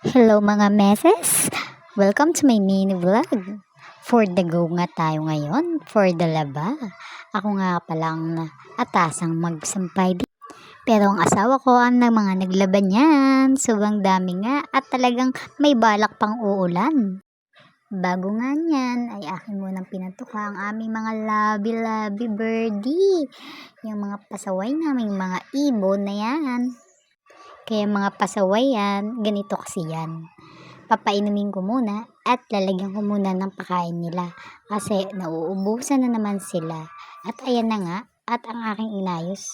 Hello mga meses! Welcome to my mini vlog. For the go nga tayo ngayon, for the laba. Ako nga palang atasang magsampay dito. Pero ang asawa ko ang mga naglaban niyan. Sobrang dami nga at talagang may balak pang uulan. Bago nga niyan ay akin munang pinatuka ang aming mga labi-labi birdie. Yung mga pasaway naming mga ibon na yan. Kaya mga pasaway yan, ganito kasi yan. Papainumin ko muna at lalagyan ko muna ng pakain nila kasi nauubusan na naman sila. At ayan na nga, at ang aking inayos.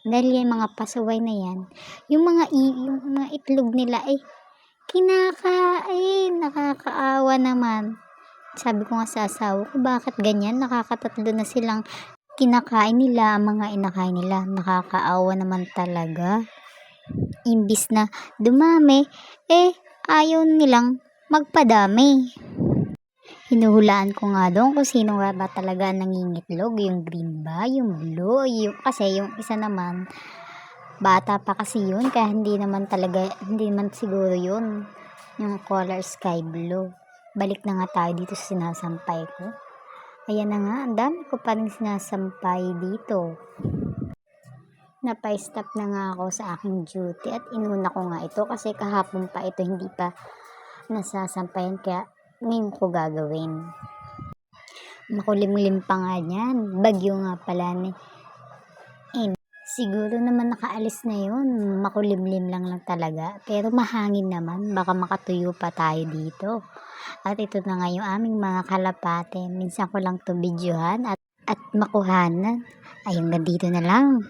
Dahil yung mga pasaway na yan, yung mga itlog nila ay kinakain, nakakaawa naman. Sabi ko nga sa asawa ko, bakit ganyan? Nakakatatlo na silang kinakain nila, ang mga inakain nila. Nakakaawa naman talaga. Imbis na dumami, ayaw nilang magpadami. Hinuhulaan ko nga doon kung sino nga ba talaga nangingitlog, yung green ba, yung blue, kasi yung isa naman, bata pa kasi yun, kaya hindi naman siguro yun, yung color sky blue. Balik na nga tayo dito sa sinasampay ko. Ayan na nga, ang dami ko pa rin sinasampay dito. Napa-stop na nga ako sa aking duty at inuna ko nga ito kasi kahapon pa ito hindi pa nasasampayan kaya ngayon ko gagawin. Makulimlim pa nga yan, bagyo nga pala ni siguro naman nakaalis na yun, makulimlim lang talaga pero mahangin naman, baka makatuyo pa tayo dito. At ito na nga yung aming mga kalapate, minsan ko lang to videohan at makuhanan. Ayun, dito na lang.